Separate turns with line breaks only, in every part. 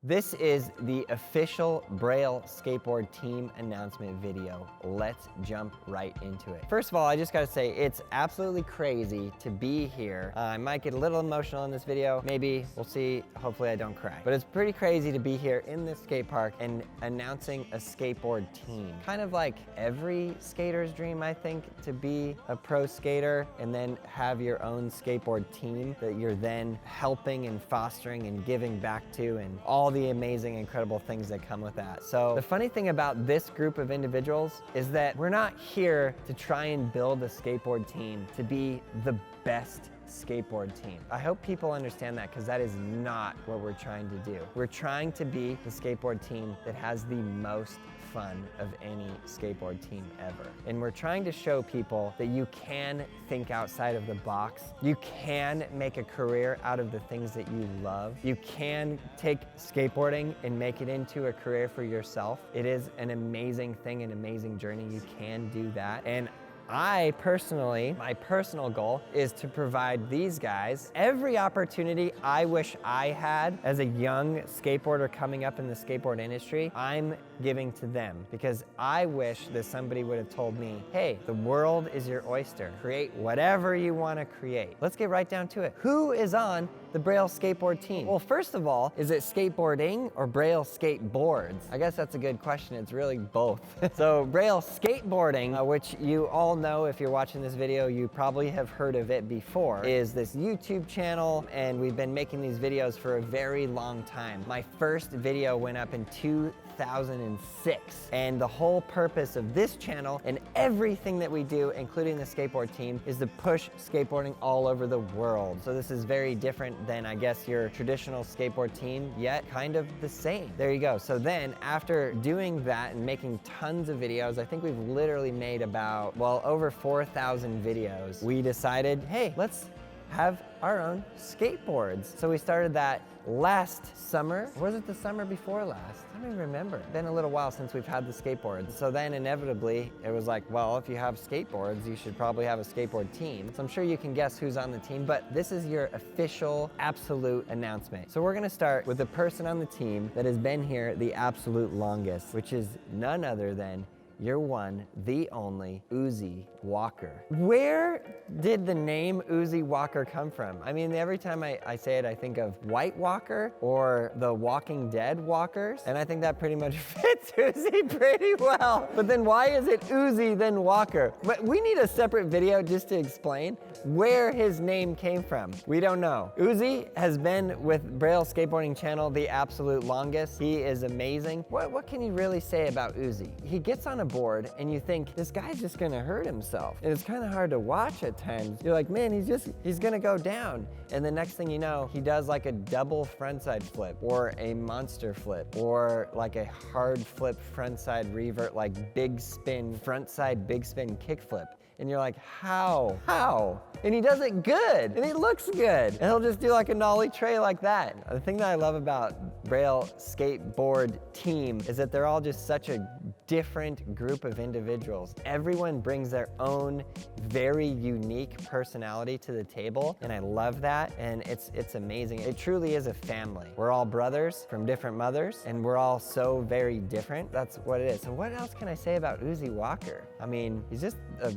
This is the official Braille Skateboard team announcement video. Let's jump right into it. First of all, I just gotta say, it's absolutely crazy to be here. I might get a little emotional in this video. Maybe, we'll see. Hopefully I don't cry. But it's pretty crazy to be here in this skate park and announcing a skateboard team. Kind of like every skater's dream, I think, to be a pro skater and then have your own skateboard team that you're then helping and fostering and giving back to, and all the amazing, incredible things that come with that. So the funny thing about this group of individuals is that we're not here to try and build a skateboard team to be the best skateboard team. I hope people understand that, because that is not what we're trying to do. We're trying to be the skateboard team that has the most fun of any skateboard team ever. And we're trying to show people that you can think outside of the box. You can make a career out of the things that you love. You can take skateboarding and make it into a career for yourself. It is an amazing thing, an amazing journey. You can do that. And I personally, my personal goal is to provide these guys every opportunity I wish I had as a young skateboarder coming up in the skateboard industry. I'm giving to them, because I wish that somebody would have told me, hey, the world is your oyster. Create whatever you want to create. Let's get right down to it. Who is on the Braille Skateboard team? Well, first of all, is it skateboarding or Braille Skateboards? I guess that's a good question. It's really both. So Braille Skateboarding, which you all know if you're watching this video, you probably have heard of it before, is this YouTube channel, and we've been making these videos for a very long time. My first video went up in 2006, and the whole purpose of this channel and everything that we do, including the skateboard team, is to push skateboarding all over the world. So this is very different than, I guess, your traditional skateboard team, yet kind of the same. There you go. So then after doing that and making tons of videos, I think we've literally made about, well, over 4,000 videos, we decided, hey, let's have our own skateboards. So we started that last summer. Or was it the summer before last? I don't even remember. It's been a little while since we've had the skateboards. So then inevitably it was like, well, if you have skateboards, you should probably have a skateboard team. So I'm sure you can guess who's on the team, but this is your official absolute announcement. So we're gonna start with the person on the team that has been here the absolute longest, which is none other than your one, the only, Uzi Walker. Where did the name Uzi Walker come from? I mean, every time I say it, I think of White Walker or the Walking Dead walkers, and I think that pretty much fits Uzi pretty well. But then why is it Uzi then Walker? But we need a separate video just to explain where his name came from. We don't know. Uzi has been with Braille Skateboarding channel the absolute longest. He is amazing. What can you really say about Uzi? He gets on a board and you think, this guy's just gonna hurt himself. And it's kind of hard to watch at times. You're like, man, he's gonna go down. And the next thing you know, he does like a double frontside flip or a monster flip or like a hard flip frontside revert, like big spin, frontside big spin kickflip. And you're like, how? And he does it good, and he looks good. And he'll just do like a nollie tray like that. The thing that I love about Braille Skateboard team is that they're all just such a different group of individuals. Everyone brings their own very unique personality to the table, and I love that, and it's amazing. It truly is a family. We're all brothers from different mothers, and we're all so very different. That's what it is. So what else can I say about Uzi Walker? I mean, he's just a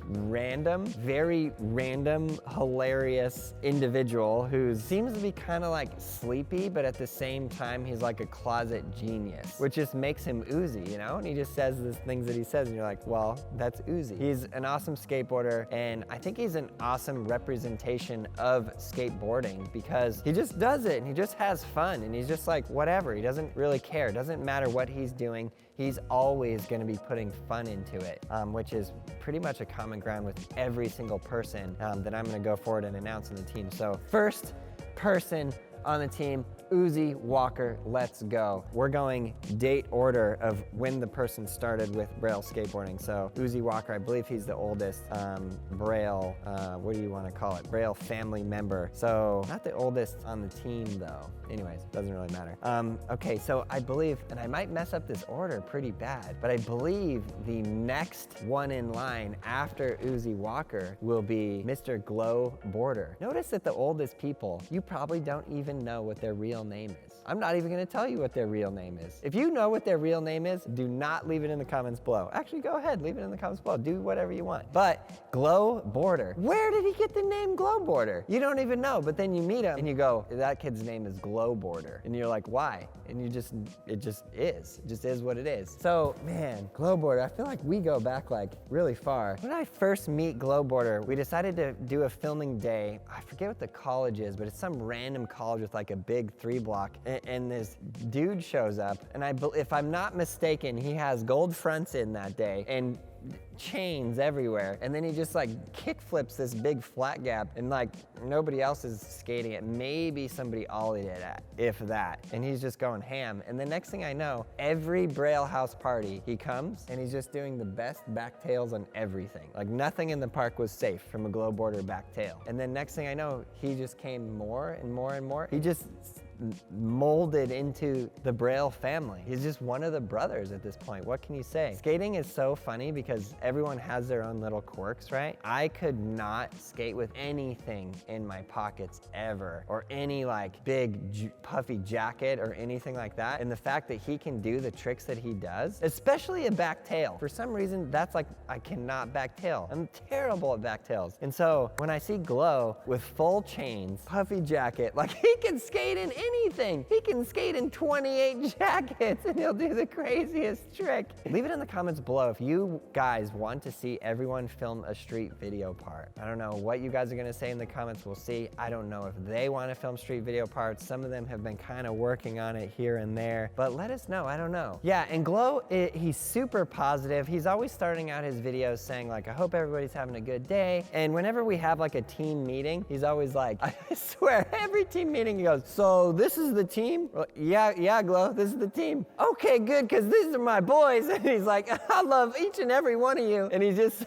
random, very random, hilarious individual who seems to be kind of like sleepy, but at the same time, he's like a closet genius, which just makes him Uzi, you know? And he just says the things that he says, and you're like, well, that's Uzi. He's an awesome skateboarder, and I think he's an awesome representation of skateboarding, because he just does it, and he just has fun, and he's just like, whatever. He doesn't really care. It doesn't matter what he's doing. He's always gonna be putting fun into it, which is pretty much a common ground with every single person that I'm gonna go forward and announce on the team. So first person on the team, Uzi Walker, let's go. We're going date order of when the person started with Braille Skateboarding. So Uzi Walker, I believe he's the oldest Braille, what do you want to call it? Braille family member. So not the oldest on the team though. Anyways, doesn't really matter. Okay, so I believe, and I might mess up this order pretty bad, but I believe the next one in line after Uzi Walker will be Mr. Glow Border. Notice that the oldest people, you probably don't even know what their real name is. I'm not even gonna tell you what their real name is. If you know what their real name is, do not leave it in the comments below. Actually, go ahead, leave it in the comments below. Do whatever you want. But Skateboarder, where did he get the name Skateboarder? You don't even know, but then you meet him and you go, that kid's name is Skateboarder. And you're like, why? And it just is what it is. So man, Skateboarder, I feel like we go back like really far. When I first meet Skateboarder, we decided to do a filming day. I forget what the college is, but it's some random college with like a big 3-block. And this dude shows up, and if I'm not mistaken, he has gold fronts in that day and chains everywhere, and then he just like kick flips this big flat gap, and like nobody else is skating it. Maybe somebody ollied it at, if that, and he's just going ham. And the next thing I know, every Braille house party he comes and he's just doing the best backtails on everything. Like nothing in the park was safe from a Skateboarder backtail. And then next thing I know, he just came more and more and more. He just molded into the Braille family. He's just one of the brothers at this point. What can you say? Skating is so funny because everyone has their own little quirks, right? I could not skate with anything in my pockets ever, or any like big puffy jacket or anything like that. And the fact that he can do the tricks that he does, especially a backtail. For some reason, that's like, I cannot backtail. I'm terrible at backtails. And so when I see Glow with full chains, puffy jacket, like he can skate in anything. He can skate in 28 jackets and he'll do the craziest trick. Leave it in the comments below if you guys want to see everyone film a street video part. I don't know what you guys are gonna say in the comments, we'll see. I don't know if they wanna film street video parts. Some of them have been kind of working on it here and there, but let us know, I don't know. Yeah, and Glow, he's super positive. He's always starting out his videos saying like, I hope everybody's having a good day. And whenever we have like a team meeting, he's always like, I swear, every team meeting he goes, so this is the team? Well, yeah, Glow, this is the team. Okay, good, because these are my boys. And he's like, I love each and every one of you. And he's just,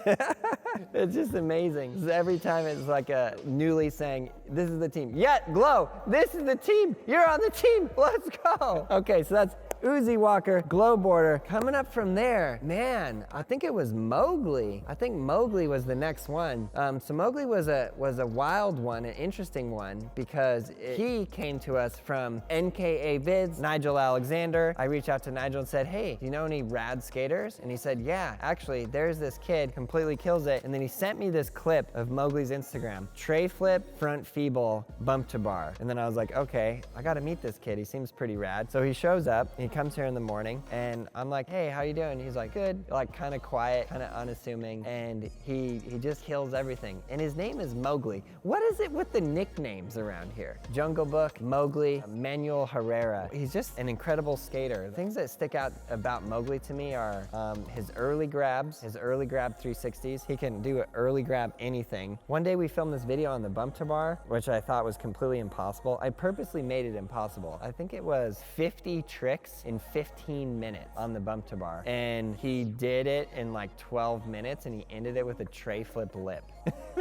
it's just amazing. So every time it's like a newly saying, this is the team. Yeah, Glow, this is the team. You're on the team, let's go. Okay, so that's Uzi Walker, Skateboarder. Coming up from there, man, I think it was Mowgli. I think Mowgli was the next one. So Mowgli was a wild one, an interesting one, because he came to us from NKA Vids, Nigel Alexander. I reached out to Nigel and said, hey, do you know any rad skaters? And he said, yeah, actually, there's this kid, completely kills it. And then he sent me this clip of Mowgli's Instagram. Tray flip, front feeble, bump to bar. And then I was like, okay, I gotta meet this kid. He seems pretty rad. So he shows up, he comes here in the morning, and I'm like, hey, how you doing? He's like, good, like kind of quiet, kind of unassuming, and he just kills everything. And his name is Mowgli. What is it with the nicknames around here? Jungle Book, Mowgli, Manuel Herrera. He's just an incredible skater. The things that stick out about Mowgli to me are his early grabs, his early grab 360s. He can do an early grab anything. One day we filmed this video on the bump to bar, which I thought was completely impossible. I purposely made it impossible. I think it was 50 tricks in 15 minutes on the bump to bar. And he did it in like 12 minutes and he ended it with a tray flip lip.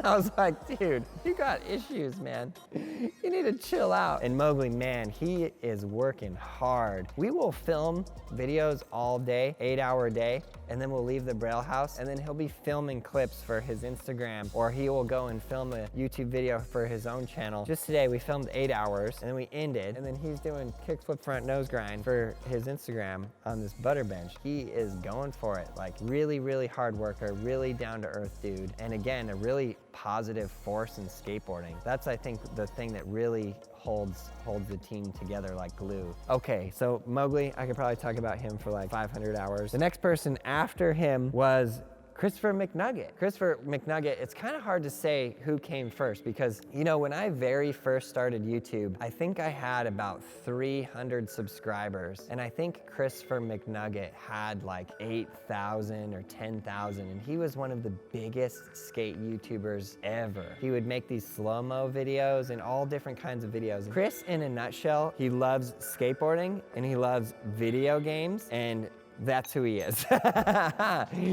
I was like, dude, you got issues, man. You need to chill out. And Mowgli, man, he is working hard. We will film videos all day, 8-hour day, and then we'll leave the Braille house, and then he'll be filming clips for his Instagram, or he will go and film a YouTube video for his own channel. Just today, we filmed 8 hours, and then we ended, and then he's doing kickflip front nose grind for his Instagram on this butter bench. He is going for it. Like, really, really hard worker, really down-to-earth dude, and again, a really positive force in skateboarding. That's, I think, the thing that really holds the team together like glue. Okay, so Mowgli, I could probably talk about him for like 500 hours. The next person after him was Christopher Mcnugget. Christopher Mcnugget, it's kind of hard to say who came first because, you know, when I very first started YouTube, I think I had about 300 subscribers. And I think Christopher Mcnugget had like 8,000 or 10,000. And he was one of the biggest skate YouTubers ever. He would make these slow-mo videos and all different kinds of videos. Chris, in a nutshell, he loves skateboarding and he loves video games, and that's who he is.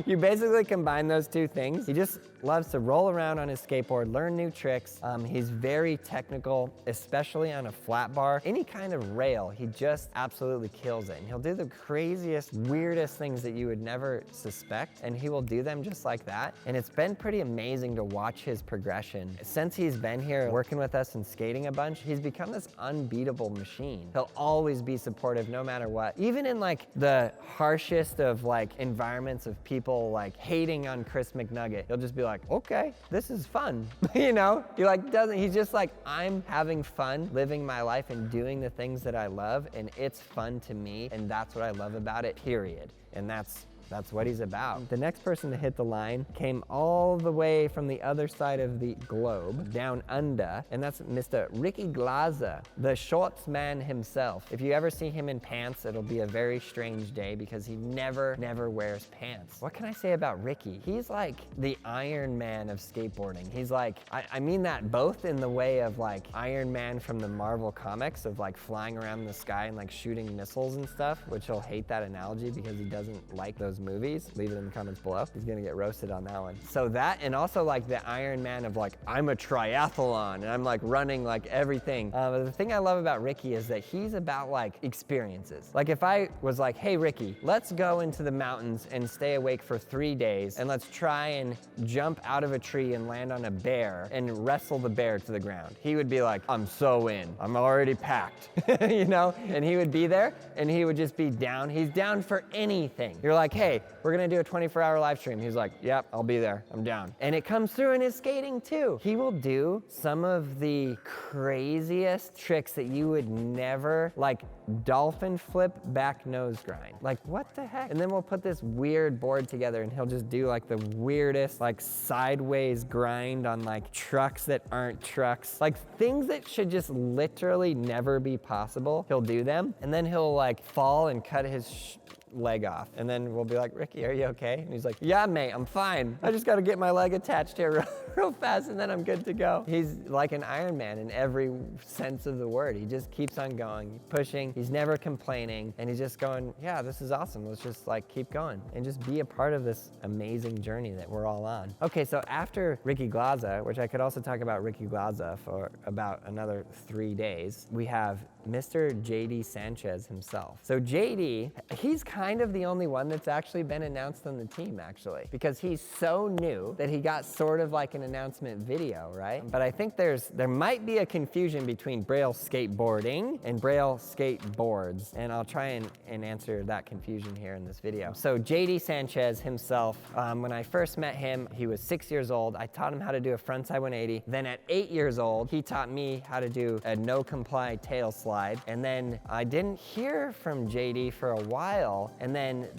You basically combine those two things. He just loves to roll around on his skateboard, learn new tricks. He's very technical, especially on a flat bar. Any kind of rail, he just absolutely kills it. And he'll do the craziest, weirdest things that you would never suspect, and he will do them just like that. And it's been pretty amazing to watch his progression. Since he's been here working with us and skating a bunch, he's become this unbeatable machine. He'll always be supportive no matter what. Even in like the harshest of like environments of people like hating on Chris Mcnugget, he'll just be like, okay, this is fun. You know, he's just like, I'm having fun living my life and doing the things that I love, and it's fun to me, and that's what I love about it, period. And that's what he's about. The next person to hit the line came all the way from the other side of the globe, down under, and that's Mr. Ricky Glaza, the shorts man himself. If you ever see him in pants, it'll be a very strange day because he never wears pants. What can I say about Ricky? He's like the Iron Man of skateboarding. He's like, I mean that both in the way of like Iron Man from the Marvel comics of like flying around the sky and like shooting missiles and stuff, which he'll hate that analogy because he doesn't like those movies. Leave it in the comments below. He's gonna get roasted on that one. So that, and also like the Iron Man of like, I'm a triathlon and I'm like running like everything. But the thing I love about Ricky is that he's about like experiences. Like if I was like, hey Ricky, let's go into the mountains and stay awake for 3 days and let's try and jump out of a tree and land on a bear and wrestle the bear to the ground. He would be like, I'm so in. I'm already packed, you know? And he would be there and he would just be down. He's down for anything. You're like, hey, we're gonna do a 24-hour live stream. He's like, yep, I'll be there, I'm down. And it comes through in his skating too. He will do some of the craziest tricks that you would never, like dolphin flip back nose grind. Like what the heck? And then we'll put this weird board together and he'll just do like the weirdest like sideways grind on like trucks that aren't trucks. Like things that should just literally never be possible. He'll do them and then he'll like fall and cut his leg off. And then we'll be like, Ricky, are you okay? And he's like, yeah, mate, I'm fine. I just got to get my leg attached here real fast and then I'm good to go. He's like an Iron Man in every sense of the word. He just keeps on going, pushing. He's never complaining. And he's just going, yeah, this is awesome. Let's just like keep going and just be a part of this amazing journey that we're all on. Okay, so after Ricky Glaza, which I could also talk about Ricky Glaza for about another 3 days, we have Mr. JD Sanchez himself. So JD, he's kind of the only one that's actually been announced on the team actually, because he's so new that he got sort of like an announcement video, right? But I think there might be a confusion between Braille Skateboarding and Braille Skateboards, and I'll try and answer that confusion here in this video. So JD Sanchez himself, when I first met him, he was 6 years old. I taught him how to do a frontside 180. Then at 8 years old, he taught me how to do a no comply tail slide. And then I didn't hear from JD for a while. And then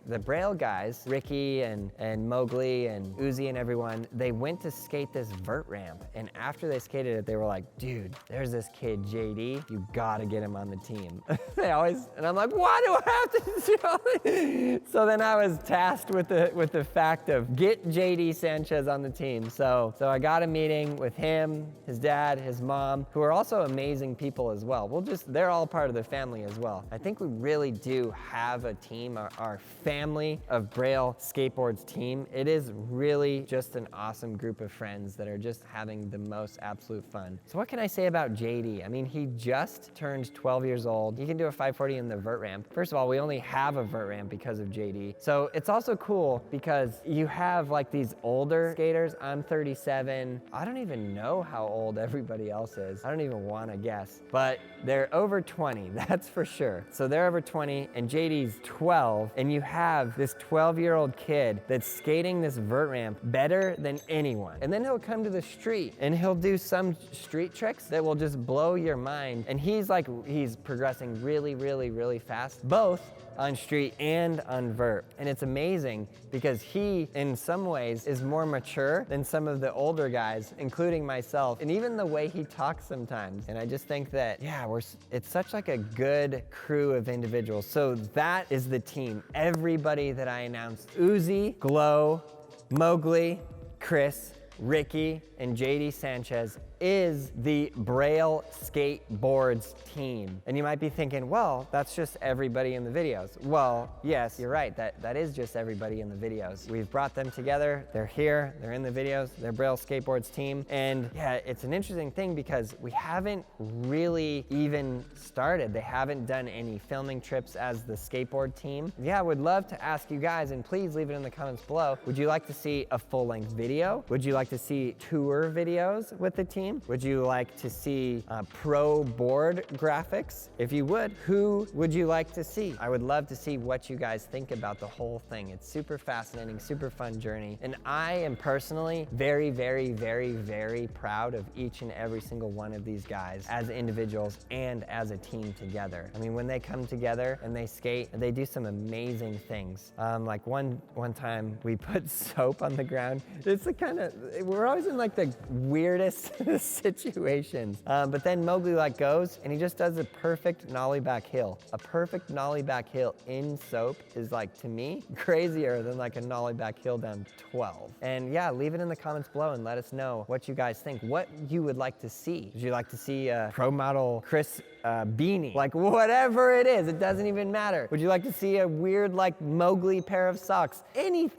the Braille guys, Ricky and Mowgli and Uzi and everyone, they went to skate this vert ramp. And after they skated it, they were like, dude, there's this kid, JD. You gotta get him on the team. And I'm like, why do I have to do this? So then I was tasked with the fact of get JD Sanchez on the team. So I got a meeting with him, his dad, his mom, who are also amazing people as well. They're all part of the family as well. I think we really do have a team, our family of Braille Skateboards team. It is really just an awesome group of friends that are just having the most absolute fun. So what can I say about JD? I mean, he just turned 12 years old. He can do a 540 in the vert ramp. First of all, we only have a vert ramp because of JD. So it's also cool because you have like these older skaters. I'm 37. I don't even know how old everybody else is. I don't even want to guess, but they're over 20, that's for sure. So they're over 20 and JD's 12, and you have this 12-year-old kid that's skating this vert ramp better than anyone. And then he'll come to the street and he'll do some street tricks that will just blow your mind. And he's progressing really fast, both on street and on vert. And it's amazing because he, in some ways, is more mature than some of the older guys, including myself, and even the way he talks sometimes. And I just think that, yeah, it's such like a good crew of individuals. So that is the team. Everybody that I announced, Uzi, Glow, Mowgli, Chris, Ricky, and JD Sanchez, is the Braille Skateboards team. And you might be thinking, well, that's just everybody in the videos. Well, yes, you're right. That is just everybody in the videos. We've brought them together. They're here. They're in the videos. They're Braille Skateboards team. And yeah, it's an interesting thing because we haven't really even started. They haven't done any filming trips as the skateboard team. Yeah, I would love to ask you guys, and please leave it in the comments below. Would you like to see a full-length video? Would you like to see tour videos with the team? Would you like to see pro board graphics? If you would, who would you like to see? I would love to see what you guys think about the whole thing. It's super fascinating, super fun journey. And I am personally very, very, very, very proud of each and every single one of these guys as individuals and as a team together. I mean, when they come together and they skate, they do some amazing things. Like one time we put soap on the ground. It's the kind of, we're always in like the weirdest situations. But then Mowgli like goes and he just does a perfect nollie back hill. A perfect nollie back hill in soap is like, to me, crazier than like a nollie back hill down 12. And yeah, leave it in the comments below and let us know what you guys think, what you would like to see. Would you like to see a pro model Chris beanie? Like whatever it is, it doesn't even matter. Would you like to see a weird like Mowgli pair of socks?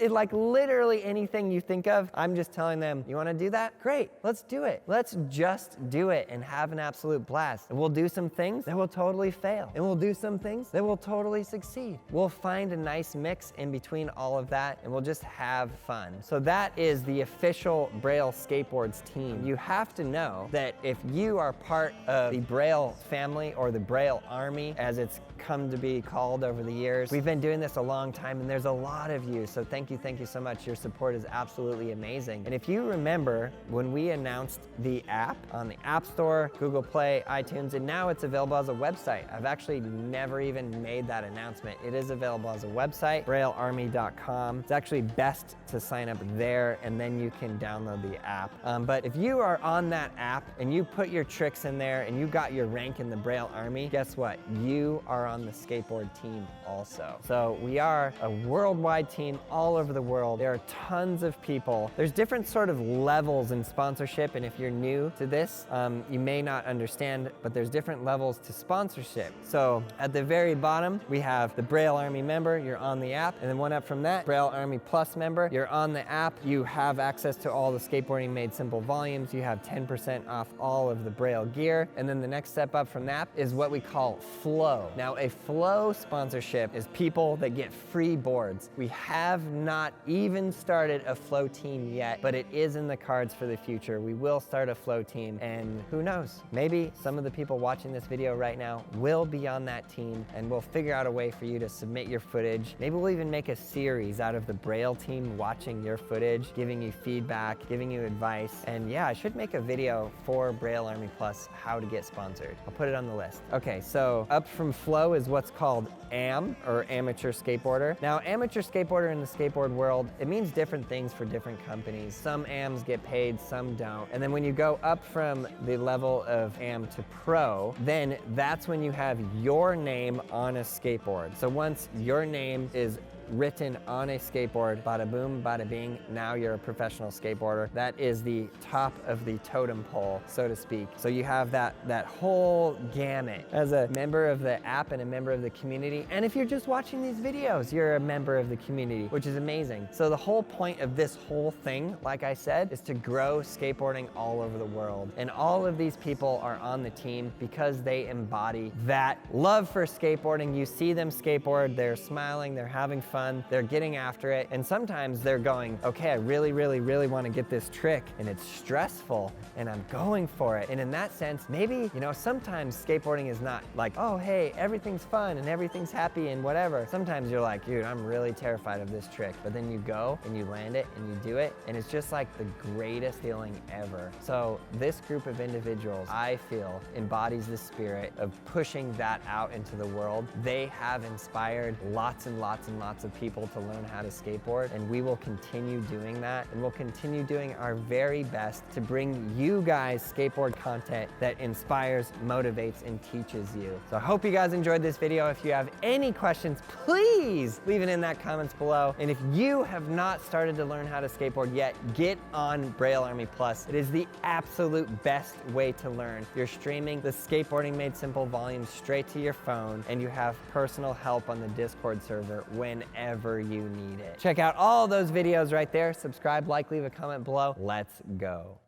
Like literally anything you think of. I'm just telling them, you wanna do that? Great, let's do it. Let's just do it and have an absolute blast. And we'll do some things that will totally fail. And we'll do some things that will totally succeed. We'll find a nice mix in between all of that and we'll just have fun. So that is the official Braille Skateboards team. You have to know that if you are part of the Braille family or the Braille Army, as it's come to be called over the years, we've been doing this a long time and there's a lot of you. So thank you so much. Your support is absolutely amazing. And if you remember when we announced the app on the App Store, Google Play, iTunes, and now it's available as a website. I've actually never even made that announcement. It is available as a website, braillearmy.com. It's actually best to sign up there and then you can download the app. But if you are on that app and you put your tricks in there and you got your rank in the Braille Army, guess what? You are on the skateboard team also. So we are a worldwide team all over the world. There are tons of people. There's different sort of levels in sponsorship, and if you're new to this, you may not understand, but there's different levels to sponsorship. So at the very bottom, we have the Braille Army member, you're on the app, and then one up from that, Braille Army Plus member, you're on the app, you have access to all the Skateboarding Made Simple volumes, you have 10% off all of the Braille gear, and then the next step up from that is what we call Flow. Now a Flow sponsorship is people that get free boards. We have not even started a Flow team yet, but it is in the cards for the future. We will start a Flow team, and who knows, maybe some of the people watching this video right now will be on that team, and we'll figure out a way for you to submit your footage. Maybe we'll even make a series out of the Braille team watching your footage, giving you feedback, giving you advice. And yeah, I should make a video for Braille Army Plus, how to get sponsored. I'll put it on the list. Okay, so up from Flow is what's called AM, or Amateur Skateboarder. Now, Amateur Skateboarder in the skateboard world, it means different things for different companies. Some AMs get paid, some don't. And then when you go up from the level of AM to Pro, then that's when you have your name on a skateboard. So once your name is written on a skateboard, bada boom, bada bing, now you're a professional skateboarder. That is the top of the totem pole, so to speak. So you have that whole gamut as a member of the app and a member of the community. And if you're just watching these videos, you're a member of the community, which is amazing. So the whole point of this whole thing, like I said, is to grow skateboarding all over the world. And all of these people are on the team because they embody that love for skateboarding. You see them skateboard, they're smiling, they're having fun, they're getting after it, and sometimes they're going, okay, I really, really, really want to get this trick, and it's stressful, and I'm going for it. And in that sense, maybe, you know, sometimes skateboarding is not like, oh, hey, everything's fun and everything's happy and whatever. Sometimes you're like, dude, I'm really terrified of this trick, but then you go and you land it and you do it, and it's just like the greatest feeling ever. So this group of individuals, I feel, embodies the spirit of pushing that out into the world. They have inspired lots and lots and lots of of people to learn how to skateboard, and we will continue doing that, and we'll continue doing our very best to bring you guys skateboard content that inspires, motivates, and teaches you. So I hope you guys enjoyed this video. If you have any questions, please leave it in that comments below. And if you have not started to learn how to skateboard yet, get on Braille Army Plus. It is the absolute best way to learn. You're streaming the Skateboarding Made Simple volume straight to your phone, and you have personal help on the Discord server whenever you need it. Check out all those videos right there. Subscribe, like, leave a comment below. Let's go.